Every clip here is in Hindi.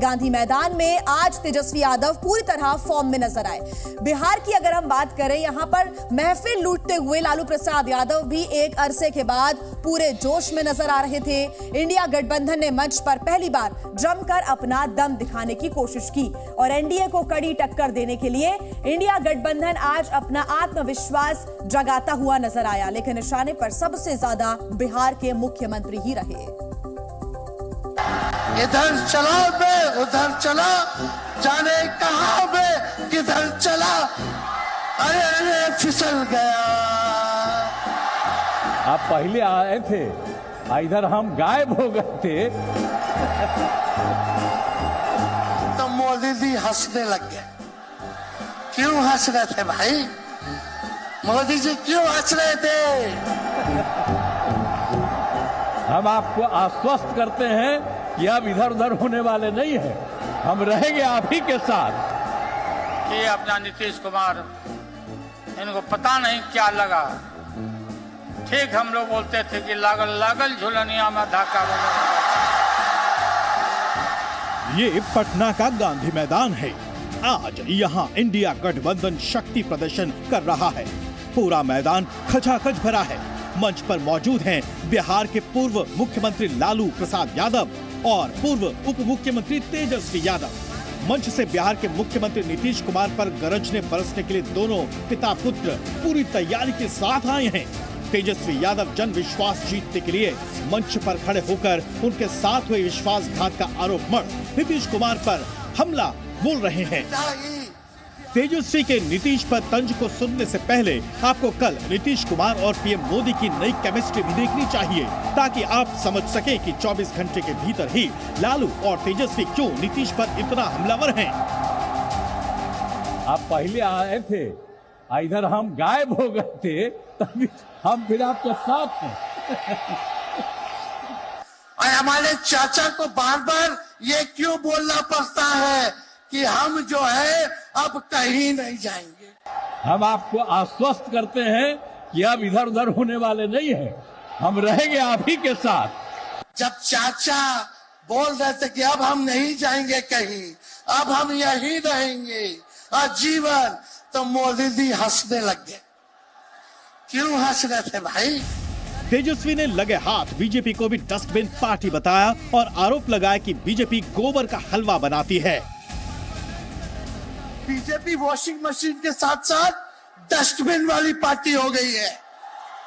गांधी मैदान में आज तेजस्वी यादव पूरी तरह फॉर्म में नजर आए। बिहार की अगर हम बात करें, यहां पर महफिल लूटते हुए लालू प्रसाद यादव भी एक अरसे के बाद पूरे जोश में नजर आ रहे थे। इंडिया गठबंधन ने मंच पर पहली बार जमकर अपना दम दिखाने की कोशिश की और एनडीए को कड़ी टक्कर देने के लिए इंडिया गठबंधन आज अपना आत्मविश्वास जगाता हुआ नजर आया, लेकिन निशाने पर सबसे ज्यादा बिहार के मुख्यमंत्री ही रहे। इधर चला बे उधर चला, जाने कहां बे किधर चला, अरे अरे फिसल गया। आप पहले आए थे, इधर हम गायब हो गए थे। तो मोदी जी हंसने लग गए। क्यों हंस रहे थे भाई? मोदी जी क्यों हंस रहे थे? हम आपको आश्वस्त करते हैं कि अब इधर उधर होने वाले नहीं है, हम रहेंगे आप ही के साथ। ये अपना नीतीश कुमार, इनको पता नहीं क्या लगा। ठीक हम लोग बोलते थे कि लागल लागल झुलनिया में धाका बजा। ये पटना का गांधी मैदान है। आज यहाँ इंडिया गठबंधन शक्ति प्रदर्शन कर रहा है। पूरा मैदान खचाखच भरा है। मंच पर मौजूद हैं बिहार के पूर्व मुख्यमंत्री लालू प्रसाद यादव और पूर्व उप मुख्यमंत्री तेजस्वी यादव। मंच से बिहार के मुख्यमंत्री नीतीश कुमार पर गरजने बरसने के लिए दोनों पिता पुत्र पूरी तैयारी के साथ आए हैं। तेजस्वी यादव जन विश्वास जीतने के लिए मंच पर खड़े होकर उनके साथ हुए विश्वासघात का आरोप मढ़ नीतीश कुमार पर हमला बोल रहे हैं। तेजस्वी के नीतीश पर तंज को सुनने से पहले आपको कल नीतीश कुमार और पीएम मोदी की नई केमिस्ट्री भी देखनी चाहिए, ताकि आप समझ सकें कि 24 घंटे के भीतर ही लालू और तेजस्वी क्यों नीतीश पर इतना हमलावर हैं। आप पहले आए थे, इधर हम गायब हो गए थे, तभी हम फिर आपके साथ हैं। और हमारे चाचा को बार बार ये क्यों बोलना पड़ता है कि हम जो है अब कहीं नहीं जाएंगे। हम आपको आश्वस्त करते हैं कि अब इधर उधर होने वाले नहीं है, हम रहेंगे आप ही के साथ। जब चाचा बोल रहे थे कि अब हम नहीं जाएंगे कहीं, अब हम यहीं रहेंगे आजीवन, तो मोदी जी हंसने लग गए। क्यों हंस रहे थे भाई? तेजस्वी ने लगे हाथ बीजेपी को भी डस्टबिन पार्टी बताया और आरोप लगाया कि बीजेपी गोबर का हलवा बनाती है। बीजेपी वॉशिंग मशीन के साथ साथ डस्टबिन वाली पार्टी हो गई है,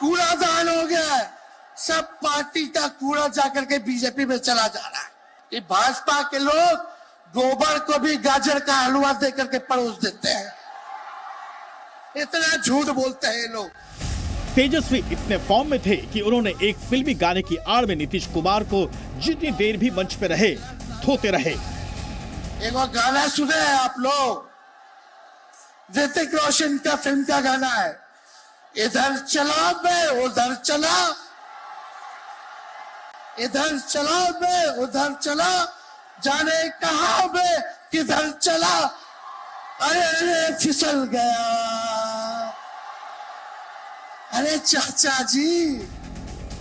कूड़ादान हो गया है। सब पार्टी का कूड़ा जाकर के बीजेपी में चला जा रहा है। ये भाजपा के लोग गोबर को भी गाजर का हलवा देकर के परोस देते हैं। इतना झूठ बोलते हैं ये लोग। तेजस्वी इतने फॉर्म में थे कि उन्होंने एक फिल्मी गाने की आड़ में नीतीश कुमार को जितनी देर भी मंच पे रहे धोते रहे। एक और गाना सुने हैं आप लोग? ऋतिक रोशन का फिल्म का गाना है, इधर चला बे उधर चला, इधर चला बे उधर चला, जाने कहां बे किधर चला, अरे अरे फिसल गया। अरे चाचा जी।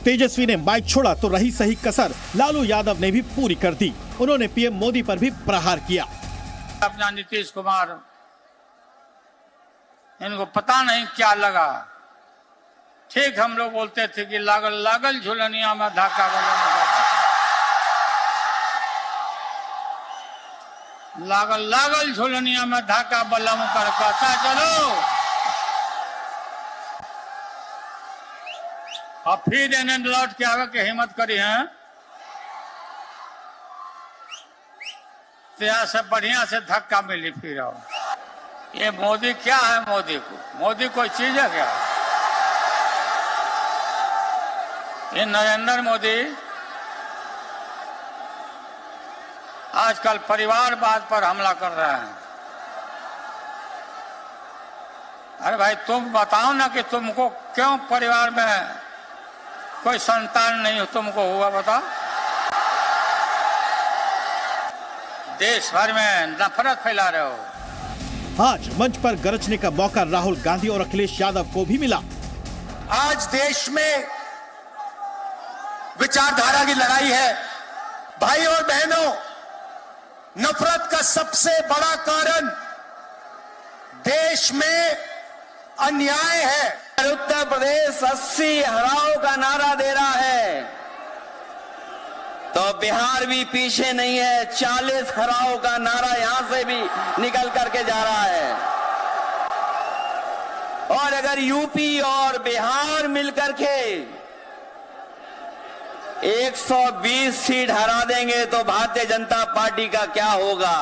तेजस्वी ने माइक छोड़ा तो रही सही कसर लालू यादव ने भी पूरी कर दी। उन्होंने पीएम मोदी पर भी प्रहार किया। अपना नीतीश कुमार, इनको पता नहीं क्या लगा। ठीक हम लोग बोलते थे कि लागल लागल झुलनिया में धाका बजा। लागल लागल झुलनिया में धाका बलम कर कहता चलो। अब फिर इन्हें लौट के आगे की हिम्मत करी है, तो से बढ़िया से धक्का मिली फिर। ये मोदी क्या है? मोदी कोई चीज है क्या? ये नरेंद्र मोदी आजकल परिवारवाद पर हमला कर रहे हैं। अरे भाई तुम बताओ ना कि तुमको क्यों परिवार में कोई संतान नहीं तुमको हुआ, बताओ। देश भर में नफरत फैला रहे हो। आज मंच पर गरजने का मौका राहुल गांधी और अखिलेश यादव को भी मिला। आज देश में विचारधारा की लड़ाई है। भाई और बहनों, नफरत का सबसे बड़ा कारण देश में अन्याय है। उत्तर प्रदेश 80 हराओ का नारा दे रहा है तो बिहार भी पीछे नहीं है। 40 हराओ का नारा यहां से भी निकल करके जा रहा है। और अगर यूपी और बिहार मिलकर के 120 सीट हरा देंगे तो भारतीय जनता पार्टी का क्या होगा।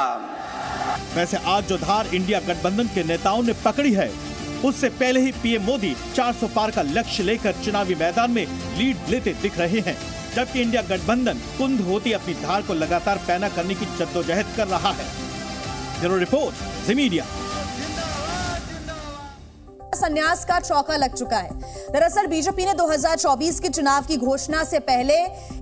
वैसे आज जो धार इंडिया गठबंधन के नेताओं ने पकड़ी है, उससे पहले ही पीएम मोदी 400 पार का लक्ष्य लेकर चुनावी मैदान में लीड लेते दिख रहे हैं, जबकि इंडिया गठबंधन कुंद होती अपनी धार को लगातार पैना करने की जद्दोजहद कर रहा है। ब्यूरो रिपोर्ट, जी मीडिया। संन्यास का चौका लग चुका है। दरअसल बीजेपी ने 2024 के चुनाव की घोषणा से पहले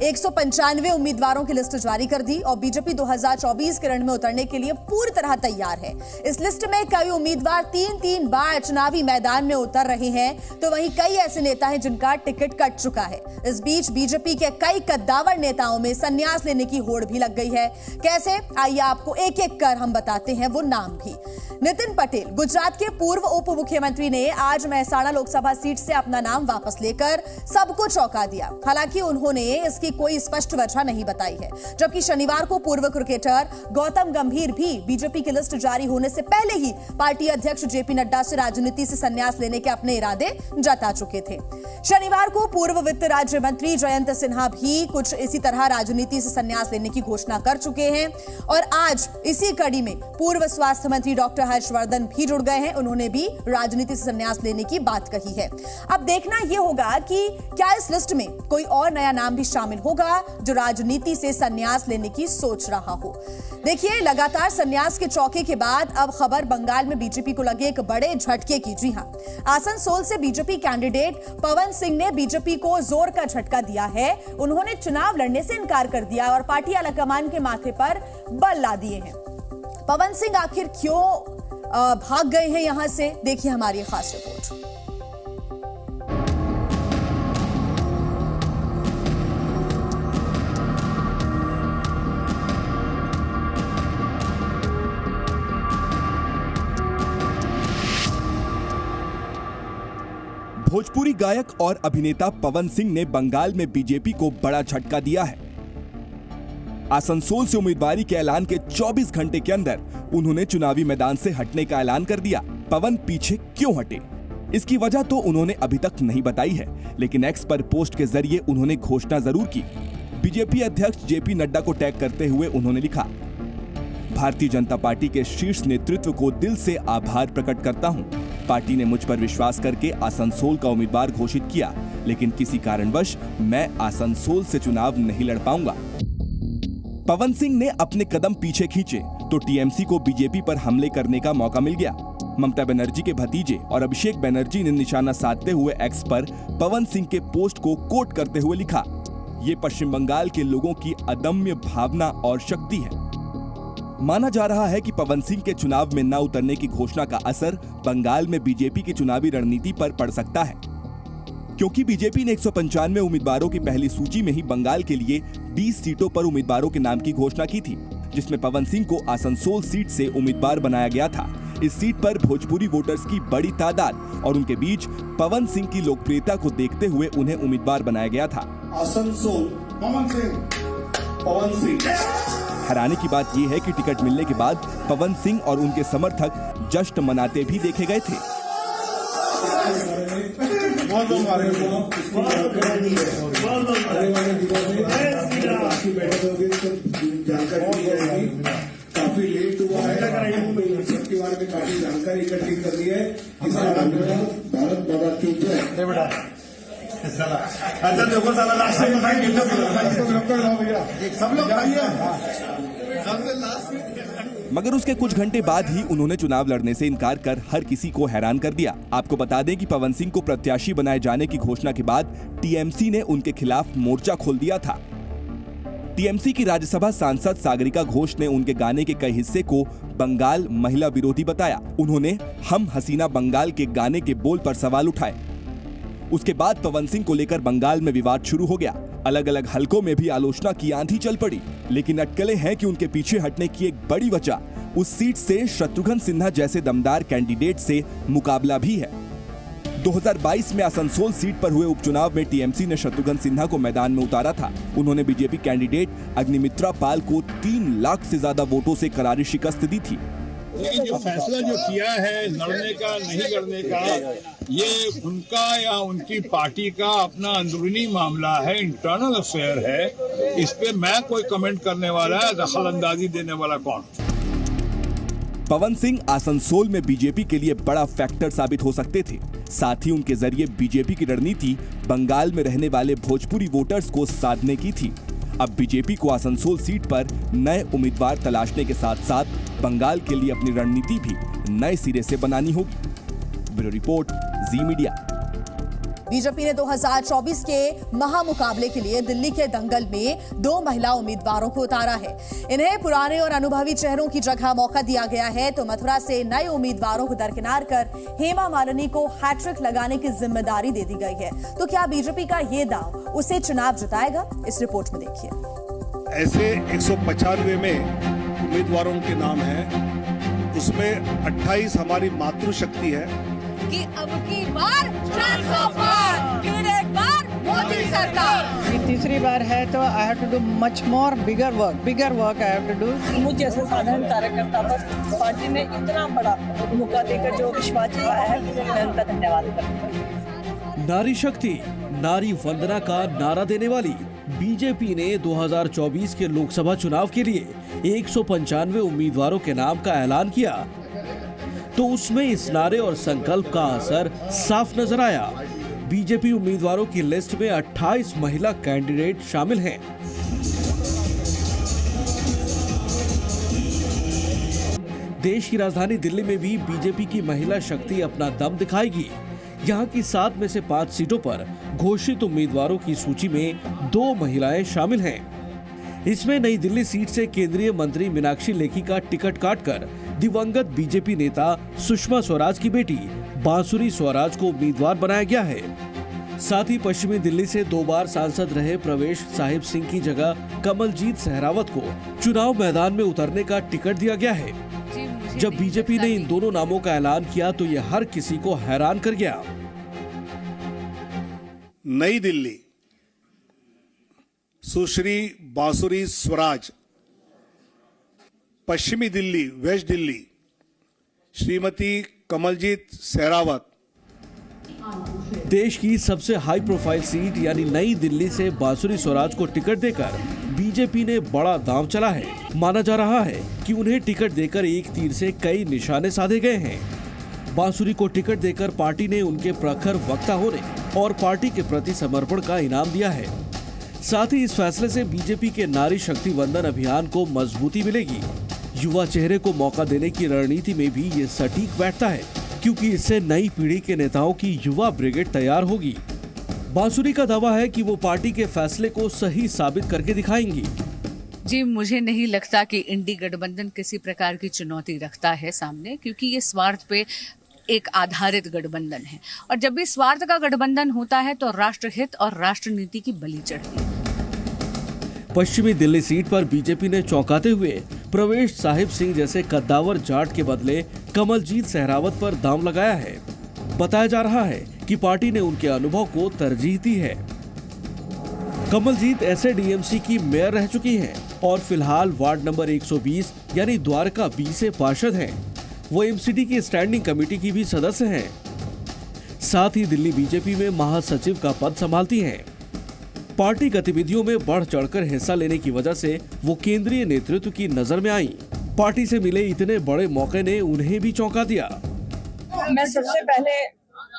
195 उम्मीदवारों की लिस्ट जारी कर दी और बीजेपी 2024 के रण में उतरने के लिए पूरी तरह तैयार है। इस लिस्ट में कई उम्मीदवार 3-3 बार चुनावी मैदान में उतर रहे हैं, तो वहीं कई ऐसे नेता हैं जिनका टिकट कट चुका है। इस बीच बीजेपी के कई कद्दावर नेताओं में संन्यास लेने की होड़ भी लग गई है। कैसे, आइए आपको एक एक कर हम बताते हैं वो नाम भी। नितिन पटेल, गुजरात के पूर्व उप मुख्यमंत्री ने आज मेहसाणा लोकसभा सीट से अपना नाम वापस लेकर सबको चौंका दिया। हालांकि उन्होंने इसकी कोई स्पष्ट वजह नहीं बताई है। जबकि शनिवार को पूर्व क्रिकेटर गौतम गंभीर भी बीजेपी की लिस्ट जारी होने से पहले ही पार्टी अध्यक्ष जेपी नड्डा से राजनीति से संन्यास लेने के अपने इरादे जता चुके थे। शनिवार को पूर्व वित्त राज्य मंत्री जयंत सिन्हा भी कुछ इसी तरह राजनीति से संन्यास लेने की घोषणा कर चुके हैं और आज इसी कड़ी में पूर्व स्वास्थ्य मंत्री डॉक्टर हर्षवर्धन भी जुड़ गए हैं। उन्होंने भी राजनीति से संन्यास लेने की बात कही है। अब देखना यह होगा कि क्या इस लिस्ट में कोई और नया नाम भी शामिल होगा जो राजनीति से संन्यास लेने की सोच रहा हो। देखिए, लगातार संन्यास के चौके के बाद अब खबर बंगाल में बीजेपी को लगे एक बड़े झटके की। जी हां, आसनसोल से बीजेपी कैंडिडेट पवन सिंह ने बीजेपी को जोर का झटका दिया है। उन्होंने चुनाव लड़ने से इनकार कर दिया और पार्टी आलाकमान के माथे पर बल ला दिए हैं। पवन सिंह आखिर क्यों भाग गए हैं यहां से, देखिए हमारी खास रिपोर्ट। भोजपुरी गायक और अभिनेता पवन सिंह ने बंगाल में बीजेपी को बड़ा झटका दिया है। आसनसोल से उम्मीदवारी के ऐलान के 24 घंटे के अंदर उन्होंने चुनावी मैदान से हटने का ऐलान कर दिया। पवन पीछे क्यों हटे, इसकी वजह तो उन्होंने अभी तक नहीं बताई है, लेकिन एक्स पर पोस्ट के जरिए उन्होंने घोषणा जरूर की। बीजेपी अध्यक्ष जेपी नड्डा को टैग करते हुए उन्होंने लिखा, भारतीय जनता पार्टी के शीर्ष नेतृत्व को दिल से आभार प्रकट करता हूं। पार्टी ने मुझ पर विश्वास करके आसनसोल का उम्मीदवार घोषित किया, लेकिन किसी कारणवश मैं आसनसोल से चुनाव नहीं लड़ पाऊंगा। पवन सिंह ने अपने कदम पीछे खींचे तो टीएमसी को बीजेपी पर हमले करने का मौका मिल गया। ममता बनर्जी के भतीजे और अभिषेक बनर्जी ने निशाना साधते हुए एक्स पर पवन सिंह के पोस्ट को कोट करते हुए लिखा, ये पश्चिम बंगाल के लोगों की अदम्य भावना और शक्ति है। माना जा रहा है कि पवन सिंह के चुनाव में न उतरने की घोषणा का असर बंगाल में बीजेपी की चुनावी रणनीति पर पड़ सकता है, क्योंकि बीजेपी ने 195 उम्मीदवारों की पहली सूची में ही बंगाल के लिए 20 सीटों पर उम्मीदवारों के नाम की घोषणा की थी, जिसमें पवन सिंह को आसनसोल सीट से उम्मीदवार बनाया गया था। इस सीट पर भोजपुरी वोटर्स की बड़ी तादाद और उनके बीच पवन सिंह की लोकप्रियता को देखते हुए उन्हें उम्मीदवार बनाया गया था। आसनसोल पवन सिंह। हैरानी की बात यह है कि टिकट मिलने के बाद पवन सिंह और उनके समर्थक जश्न मनाते भी देखे गए थे। काफी लेट हुआ है, सबके बारे में काफी जानकारी इकट्ठी कर ली है। भारत बाबा चुप है। मगर उसके कुछ घंटे बाद ही उन्होंने चुनाव लड़ने से इनकार कर हर किसी को हैरान कर दिया। आपको बता दें कि पवन सिंह को प्रत्याशी बनाए जाने की घोषणा के बाद टीएमसी ने उनके खिलाफ मोर्चा खोल दिया था। टीएमसी की राज्यसभा सांसद सागरिका घोष ने उनके गाने के कई हिस्से को बंगाल महिला विरोधी बताया। उन्होंने हम हसीना बंगाल के गाने के बोल पर सवाल उठाए। उसके बाद पवन सिंह को लेकर बंगाल में विवाद शुरू हो गया। अलग अलग हलकों में भी आलोचना की आंधी चल पड़ी, लेकिन अटकलें हैं कि उनके पीछे हटने की एक बड़ी वजह उस सीट से शत्रुघ्न सिन्हा जैसे दमदार कैंडिडेट से मुकाबला भी है। 2022 में आसनसोल सीट पर हुए उपचुनाव में टीएमसी ने शत्रुघ्न सिन्हा को मैदान में उतारा था। उन्होंने बीजेपी कैंडिडेट अग्निमित्रा पाल को 3 लाख से ज्यादा वोटों से करारी शिकस्त दी थी। लेकिन जो फैसला जो किया है लड़ने का नहीं लड़ने का, ये उनका या उनकी पार्टी का अपना अंदरूनी मामला है, इंटरनल अफेयर है। इस पे मैं कोई कमेंट करने वाला, दखल अंदाजी देने वाला कौन? पवन सिंह आसनसोल में बीजेपी के लिए बड़ा फैक्टर साबित हो सकते थे। साथ ही उनके जरिए बीजेपी की रणनीति बंगाल में रहने वाले भोजपुरी वोटर्स को साधने की थी। अब बीजेपी को आसनसोल सीट पर नए उम्मीदवार तलाशने के साथ साथ बंगाल के लिए अपनी रणनीति भी नए सिरे से बनानी होगी। ब्यूरो रिपोर्ट, जी मीडिया। बीजेपी ने 2024 के महामुकाबले के लिए दिल्ली के दंगल में 2 महिला उम्मीदवारों को उतारा है। इन्हें पुराने और अनुभवी चेहरों की जगह मौका दिया गया है, तो मथुरा से नए उम्मीदवारों को दरकिनार कर हेमा मालिनी को हैट्रिक लगाने की जिम्मेदारी दे दी गई है। तो क्या बीजेपी का ये दाव उसे चुनाव जिताएगा? इस रिपोर्ट में देखिए। ऐसे 195 में उम्मीदवारों के नाम हैं, उसमें 28 हमारी मातृशक्ति है कि अब की बार 400 पार, फिर एक बार मोदी सरकार। ये तीसरी बार है तो I have to do much more bigger work I have to do. मुझ जैसे साधारण कार्यकर्ता पर पार्टी ने इतना बड़ा मौका देकर जो विश्वास जताया है, मैं उनका धन्यवाद करता हूं। नारी शक्ति, नारी वंदना का नारा देने वाली बीजेपी ने 2024 के लोकसभा चुनाव के लिए 195 उम्मीदवारों के नाम का ऐलान किया, तो उसमें इस नारे और संकल्प का असर साफ नजर आया। बीजेपी उम्मीदवारों की लिस्ट में 28 महिला कैंडिडेट शामिल हैं। देश की राजधानी दिल्ली में भी बीजेपी की महिला शक्ति अपना दम दिखाएगी। यहाँ की 7 में से 5 सीटों पर घोषित उम्मीदवारों की सूची में 2 महिलाएं शामिल हैं। इसमें नई दिल्ली सीट से केंद्रीय मंत्री मीनाक्षी लेखी का टिकट काटकर दिवंगत बीजेपी नेता सुषमा स्वराज की बेटी बांसुरी स्वराज को उम्मीदवार बनाया गया है। साथ ही पश्चिमी दिल्ली से 2 बार सांसद रहे प्रवेश साहिब सिंह की जगह कमलजीत सहरावत को चुनाव मैदान में उतरने का टिकट दिया गया है। जब बीजेपी ने इन दोनों नामों का ऐलान किया तो ये हर किसी को हैरान कर गया। नई दिल्ली सुश्री बांसुरी स्वराज, पश्चिमी दिल्ली वेस्ट दिल्ली श्रीमती कमलजीत सहरावत। देश की सबसे हाई प्रोफाइल सीट यानी नई दिल्ली से बांसुरी स्वराज को टिकट देकर बीजेपी ने बड़ा दांव चला है। माना जा रहा है कि उन्हें टिकट देकर एक तीर से कई निशाने साधे गए हैं। बांसुरी को टिकट देकर पार्टी ने उनके प्रखर वक्ता होने और पार्टी के प्रति समर्पण का इनाम दिया है। साथ ही इस फैसले से बीजेपी के नारी शक्ति वंदन अभियान को मजबूती मिलेगी। युवा चेहरे को मौका देने की रणनीति में भी ये सटीक बैठता है, क्योंकि इससे नई पीढ़ी के नेताओं की युवा ब्रिगेड तैयार होगी। बांसुरी का दावा है कि वो पार्टी के फैसले को सही साबित करके दिखाएंगी। जी, मुझे नहीं लगता कि इंडी गठबंधन किसी प्रकार की चुनौती रखता है सामने, क्योंकि ये स्वार्थ पे एक आधारित गठबंधन है, और जब भी स्वार्थ का गठबंधन होता है तो राष्ट्रहित और राष्ट्र नीति की बलि चढ़ती है। पश्चिमी दिल्ली सीट पर बीजेपी ने चौंकाते हुए प्रवेश साहिब सिंह जैसे कद्दावर जाट के बदले कमलजीत सहरावत पर दांव लगाया है। बताया जा रहा है कि पार्टी ने उनके अनुभव को तरजीह दी है। कमलजीत एसएडीएमसी की मेयर रह चुकी हैं और फिलहाल वार्ड नंबर 120 यानी द्वारका बी से पार्षद हैं। वो एमसीडी की स्टैंडिंग कमेटी की भी सदस्य हैं। साथ ही दिल्ली बीजेपी में महासचिव का पद संभालती हैं। पार्टी गतिविधियों में बढ़ चढ़कर हिस्सा लेने की वजह से वो केंद्रीय नेतृत्व की नजर में आई। पार्टी से मिले इतने बड़े मौके ने उन्हें भी चौंका दिया। मैं सबसे पहले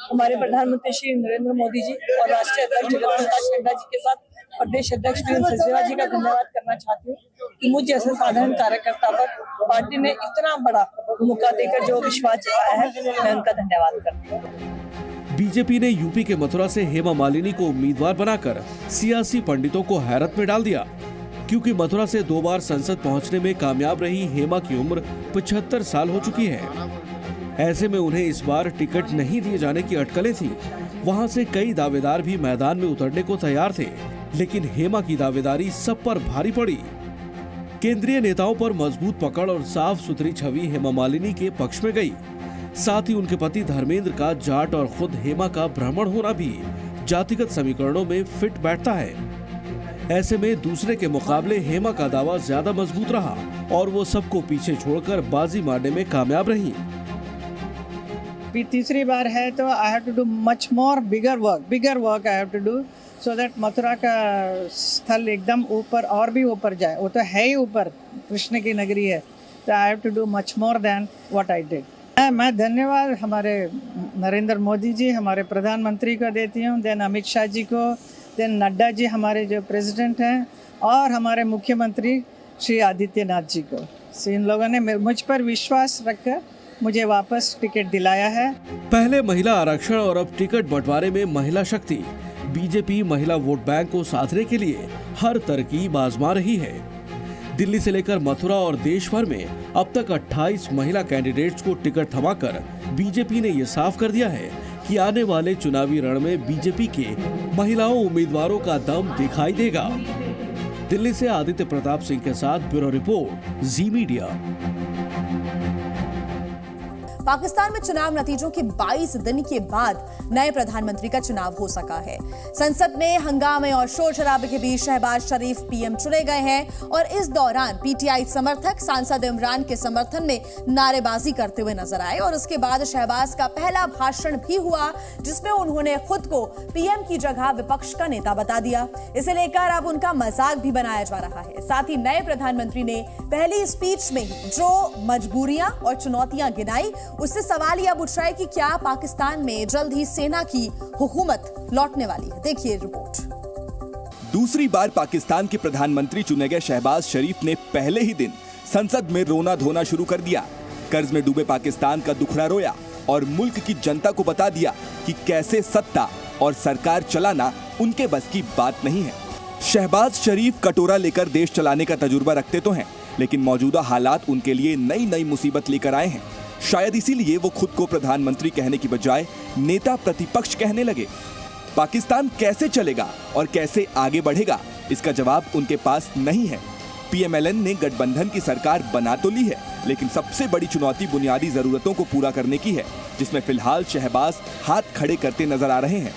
हमारे प्रधानमंत्री श्री नरेंद्र मोदी जी और राष्ट्रीय अध्यक्ष जगत प्रकाश नड्डा जी के साथ प्रदेश अध्यक्ष वीरेंद्र सिंह जी का धन्यवाद करना चाहती हूँ कि मुझ जैसे साधारण कार्यकर्ता पर पार्टी ने इतना बड़ा मौका देकर जो विश्वास जताया है, मैं उनका धन्यवाद करती हूँ। बीजेपी ने यूपी के मथुरा से हेमा मालिनी को उम्मीदवार बनाकर सियासी पंडितों को हैरत में डाल दिया, क्योंकि मथुरा से 2 बार संसद पहुंचने में कामयाब रही हेमा की उम्र 75 साल हो चुकी है। ऐसे में उन्हें इस बार टिकट नहीं दिए जाने की अटकलें थी। वहां से कई दावेदार भी मैदान में उतरने को तैयार थे, लेकिन हेमा की दावेदारी सब पर भारी पड़ी। केंद्रीय नेताओं पर मजबूत पकड़ और साफ सुथरी छवि हेमा मालिनी के पक्ष में गई। साथ ही उनके पति धर्मेंद्र का जाट और खुद हेमा का ब्राह्मण होना भी जातिगत समीकरणों में फिट बैठता है। ऐसे में दूसरे के मुकाबले हेमा का दावा ज्यादा मजबूत रहा और वो सबको पीछे छोड़कर बाजी मारने में कामयाब रही। तीसरी बार है तो I have to do much more bigger work I have to do so that Mathura का स्थल एकदम ऊपर और भी ऊपर जाए। वो तो है ही ऊपर, कृष्ण की नगरी है, तो I have to do much more than what I did. मैं धन्यवाद हमारे नरेंद्र मोदी जी, हमारे प्रधानमंत्री को देती हूँ, देन अमित शाह जी को, देन नड्डा जी हमारे जो प्रेसिडेंट हैं, और हमारे मुख्यमंत्री श्री आदित्यनाथ जी को। इन लोगों ने मुझ पर विश्वास रखकर मुझे वापस टिकट दिलाया है। पहले महिला आरक्षण और अब टिकट बंटवारे में महिला शक्ति। बीजेपी महिला वोट बैंक को साधने के लिए हर तरकीब आजमा रही है। दिल्ली से लेकर मथुरा और देश भर में अब तक 28 महिला कैंडिडेट्स को टिकट थमाकर बीजेपी ने ये साफ कर दिया है कि आने वाले चुनावी रण में बीजेपी के महिलाओं उम्मीदवारों का दम दिखाई देगा। दिल्ली से आदित्य प्रताप सिंह के साथ ब्यूरो रिपोर्ट, जी मीडिया। पाकिस्तान में चुनाव नतीजों के 22 दिन के बाद नए प्रधानमंत्री का चुनाव हो सका है। संसद में हंगामे और शोर शराबे के बीच शहबाज शरीफ पीएम चुने गए हैं और इस दौरान पीटीआई समर्थक सांसद इमरान के समर्थन में नारेबाजी करते हुए नजर आए और उसके बाद शहबाज का पहला भाषण भी हुआ जिसमें उन्होंने खुद को पीएम की जगह विपक्ष का नेता बता दिया। इसे लेकर अब उनका मजाक भी बनाया जा रहा है। साथ ही नए प्रधानमंत्री ने पहली स्पीच में ही जो मजबूरियां और चुनौतियां गिनाई, उससे सवाल यह उठ रहा है कि क्या पाकिस्तान में जल्द ही सेना की हुकूमत लौटने वाली है। देखिए रिपोर्ट। दूसरी बार पाकिस्तान के प्रधानमंत्री चुने गए शहबाज शरीफ ने पहले ही दिन संसद में रोना धोना शुरू कर दिया। कर्ज में डूबे पाकिस्तान का दुखड़ा रोया और मुल्क की जनता को बता दिया कि कैसे सत्ता और सरकार चलाना उनके बस की बात नहीं है। शहबाज शरीफ कटोरा लेकर देश चलाने का तजुर्बा रखते तो हैं, लेकिन मौजूदा हालात उनके लिए नई नई मुसीबत लेकर आए हैं। शायद इसीलिए वो खुद को प्रधानमंत्री कहने की बजाय नेता प्रतिपक्ष कहने लगे। पाकिस्तान कैसे चलेगा और कैसे आगे बढ़ेगा, इसका जवाब उनके पास नहीं है। पीएमएलएन ने गठबंधन की सरकार बना तो ली है, लेकिन सबसे बड़ी चुनौती बुनियादी जरूरतों को पूरा करने की है, जिसमें फिलहाल शहबाज हाथ खड़े करते नजर आ रहे हैं।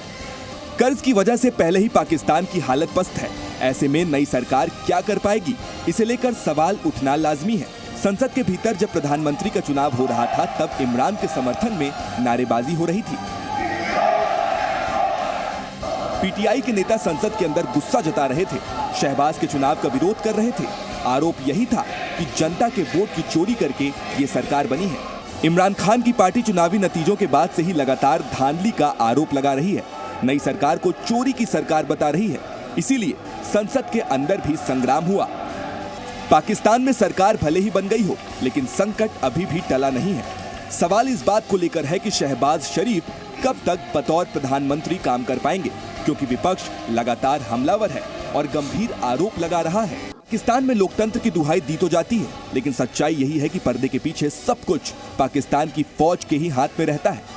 कर्ज की वजह से पहले ही पाकिस्तान की हालत पस्त है। ऐसे में नई सरकार क्या कर पाएगी, इसे लेकर सवाल उठना लाजमी है। संसद के भीतर जब प्रधानमंत्री का चुनाव हो रहा था, तब इमरान के समर्थन में नारेबाजी हो रही थी। पीटीआई के नेता संसद के अंदर गुस्सा जता रहे थे, शहबाज के चुनाव का विरोध कर रहे थे। आरोप यही था कि जनता के वोट की चोरी करके ये सरकार बनी है। इमरान खान की पार्टी चुनावी नतीजों के बाद से ही लगातार धांधली का आरोप लगा रही है, नई सरकार को चोरी की सरकार बता रही है। इसीलिए संसद के अंदर भी संग्राम हुआ। पाकिस्तान में सरकार भले ही बन गई हो, लेकिन संकट अभी भी टला नहीं है। सवाल इस बात को लेकर है कि शहबाज शरीफ कब तक बतौर प्रधानमंत्री काम कर पाएंगे, क्योंकि विपक्ष लगातार हमलावर है और गंभीर आरोप लगा रहा है। पाकिस्तान में लोकतंत्र की दुहाई दी तो जाती है, लेकिन सच्चाई यही है कि पर्दे के पीछे सब कुछ पाकिस्तान की फौज के ही हाथ में रहता है।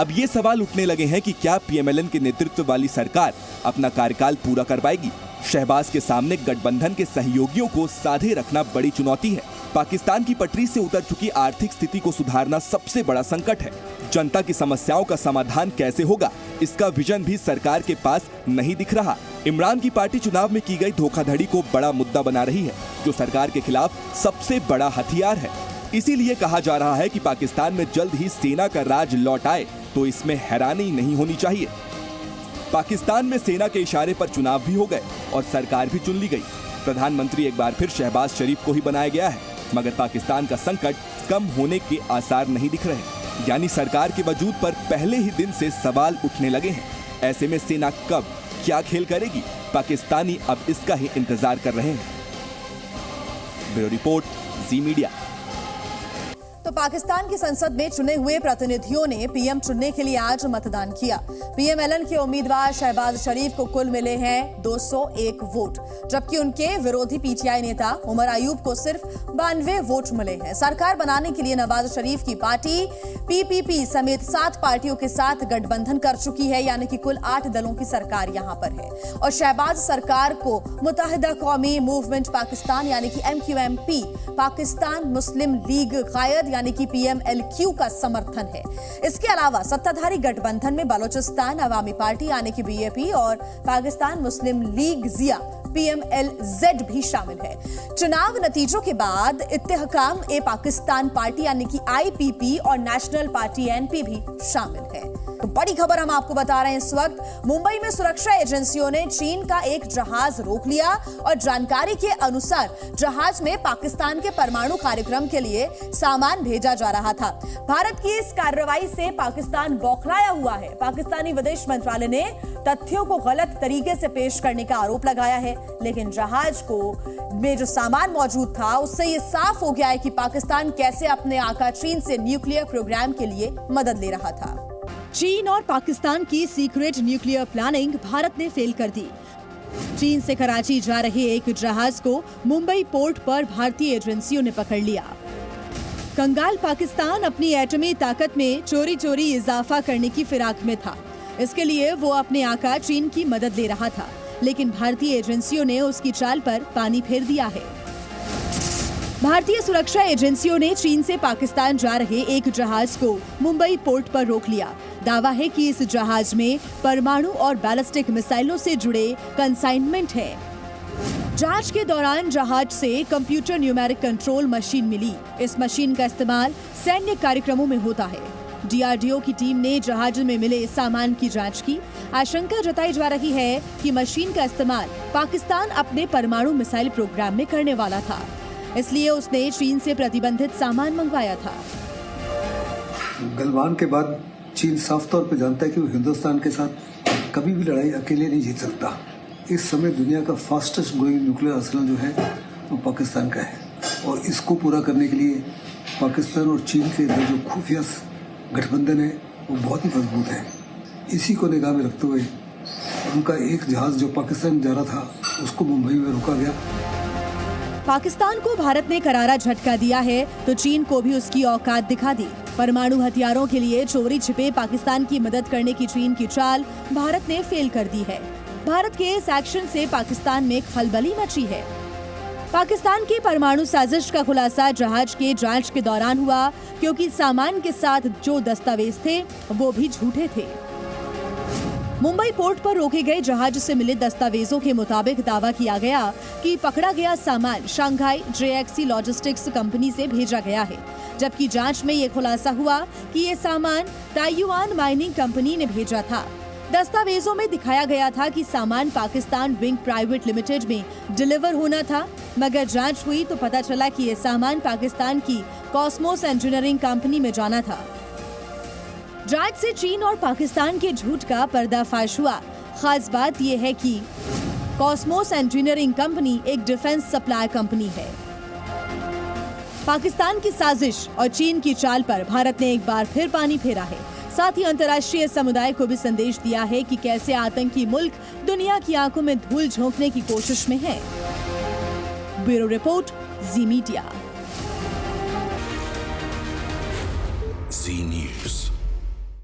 अब ये सवाल उठने लगे हैं कि क्या पीएमएलएन के नेतृत्व वाली सरकार अपना कार्यकाल पूरा कर पाएगी। शहबाज के सामने गठबंधन के सहयोगियों को साधे रखना बड़ी चुनौती है। पाकिस्तान की पटरी से उतर चुकी आर्थिक स्थिति को सुधारना सबसे बड़ा संकट है। जनता की समस्याओं का समाधान कैसे होगा, इसका विजन भी सरकार के पास नहीं दिख रहा। इमरान की पार्टी चुनाव में की गई धोखाधड़ी को बड़ा मुद्दा बना रही है, जो सरकार के खिलाफ सबसे बड़ा हथियार है। इसीलिए कहा जा रहा है कि पाकिस्तान में जल्द ही सेना का राज लौट आए तो इसमें हैरानी नहीं होनी चाहिए। पाकिस्तान में सेना के इशारे पर चुनाव भी हो गए और सरकार भी चुन ली गई। प्रधानमंत्री एक बार फिर शहबाज शरीफ को ही बनाया गया है, मगर पाकिस्तान का संकट कम होने के आसार नहीं दिख रहे। यानी सरकार के वजूद पर पहले ही दिन से सवाल उठने लगे हैं। ऐसे में सेना कब क्या खेल करेगी, पाकिस्तानी अब इसका ही इंतजार कर रहे हैं। ब्यूरो रिपोर्ट, जी मीडिया। तो पाकिस्तान की संसद में चुने हुए प्रतिनिधियों ने पीएम चुनने के लिए आज मतदान किया। पीएमएलएन के उम्मीदवार शहबाज शरीफ को कुल मिले हैं 201 वोट, जबकि उनके विरोधी पीटीआई नेता उमर अयूब को सिर्फ 92 वोट मिले हैं। सरकार बनाने के लिए नवाज शरीफ की पार्टी पीपीपी समेत 7 पार्टियों के साथ गठबंधन कर चुकी है, यानी कि कुल 8 दलों की सरकार यहां पर है। और शहबाज सरकार को मुत्तहिदा कौमी मूवमेंट पाकिस्तान यानी कि MQMP, पाकिस्तान मुस्लिम लीग कायद यानी कि PMLQ का समर्थन है। इसके अलावा सत्ताधारी गठबंधन में बलोचिस्तान अवामी पार्टी यानी कि BAP और पाकिस्तान मुस्लिम लीग जिया PMLZ भी शामिल है। चुनाव नतीजों के बाद इत्तेहकाम ए पाकिस्तान पार्टी यानी कि IPP और नेशनल पार्टी NP भी शामिल है। तो बड़ी खबर हम आपको बता रहे हैं इस वक्त, मुंबई में सुरक्षा एजेंसियों ने चीन का एक जहाज रोक लिया और जानकारी के अनुसार जहाज में पाकिस्तान के परमाणु कार्यक्रम के लिए सामान भेजा जा रहा था। भारत की इस कार्रवाई से पाकिस्तान बौखलाया हुआ है। पाकिस्तानी विदेश मंत्रालय ने तथ्यों को गलत तरीके से पेश करने का आरोप लगाया है, लेकिन जहाज में जो सामान मौजूद था उससे ये साफ हो गया है कि पाकिस्तान कैसे अपने आका चीन से न्यूक्लियर प्रोग्राम के लिए मदद ले रहा था। चीन और पाकिस्तान की सीक्रेट न्यूक्लियर प्लानिंग भारत ने फेल कर दी। चीन से कराची जा रहे एक जहाज को मुंबई पोर्ट पर भारतीय एजेंसियों ने पकड़ लिया। कंगाल पाकिस्तान अपनी एटमी ताकत में चोरी चोरी इजाफा करने की फिराक में था। इसके लिए वो अपने आका चीन की मदद ले रहा था, लेकिन भारतीय एजेंसियों ने उसकी चाल पर पानी फेर दिया है। भारतीय सुरक्षा एजेंसियों ने चीन से पाकिस्तान जा रहे एक जहाज को मुंबई पोर्ट पर रोक लिया। दावा है कि इस जहाज में परमाणु और बैलिस्टिक मिसाइलों से जुड़े कंसाइनमेंट है। जांच के दौरान जहाज से कंप्यूटर न्यूमेरिक कंट्रोल मशीन मिली। इस मशीन का इस्तेमाल सैन्य कार्यक्रमों में होता है। DRDO की टीम ने जहाज में मिले सामान की जांच की। आशंका जताई जा रही है कि मशीन का इस्तेमाल पाकिस्तान अपने परमाणु मिसाइल प्रोग्राम में करने वाला था, इसलिए उसने चीन से प्रतिबंधित सामान मंगवाया था। गलवान के बाद चीन साफ तौर पर जानता है कि वो हिंदुस्तान के साथ कभी भी लड़ाई अकेले नहीं जीत सकता। इस समय दुनिया का फास्टेस्ट ग्रोइंग न्यूक्लियर आर्सेनल जो है वो पाकिस्तान का है, और इसको पूरा करने के लिए पाकिस्तान और चीन के जो खुफिया गठबंधन है वो बहुत ही मजबूत है। इसी को निगाह में रखते हुए उनका एक जहाज जो पाकिस्तान जा रहा था उसको मुंबई में रोका गया। पाकिस्तान को भारत ने करारा झटका दिया है तो चीन को भी उसकी औकात दिखा दी। परमाणु हथियारों के लिए चोरी छिपे पाकिस्तान की मदद करने की चीन की चाल भारत ने फेल कर दी है। भारत के इस एक्शन से पाकिस्तान में खलबली मची है। पाकिस्तान की परमाणु साजिश का खुलासा जहाज के जांच के दौरान हुआ, क्योंकि सामान के साथ जो दस्तावेज थे वो भी झूठे थे। मुंबई पोर्ट पर रोके गए जहाज से मिले दस्तावेजों के मुताबिक दावा किया गया कि पकड़ा गया सामान शंघाई JXC लॉजिस्टिक्स कंपनी से भेजा गया है, जबकि जांच में ये खुलासा हुआ कि ये सामान ताइयुआन माइनिंग कंपनी ने भेजा था। दस्तावेजों में दिखाया गया था कि सामान पाकिस्तान विंग प्राइवेट लिमिटेड में डिलीवर होना था, मगर जांच हुई तो पता चला कि ये सामान पाकिस्तान की कॉस्मोस इंजीनियरिंग कंपनी में जाना था। जांच से चीन और पाकिस्तान के झूठ का पर्दाफाश हुआ। खास बात यह है कि कॉस्मोस इंजीनियरिंग कंपनी एक डिफेंस सप्लाई कंपनी है। पाकिस्तान की साजिश और चीन की चाल पर भारत ने एक बार फिर पानी फेरा है। साथ ही अंतर्राष्ट्रीय समुदाय को भी संदेश दिया है कि कैसे आतंकी मुल्क दुनिया की आंखों में धूल झोंकने की कोशिश में है। ब्यूरो रिपोर्ट, जी मीडिया। जी न्यूज़।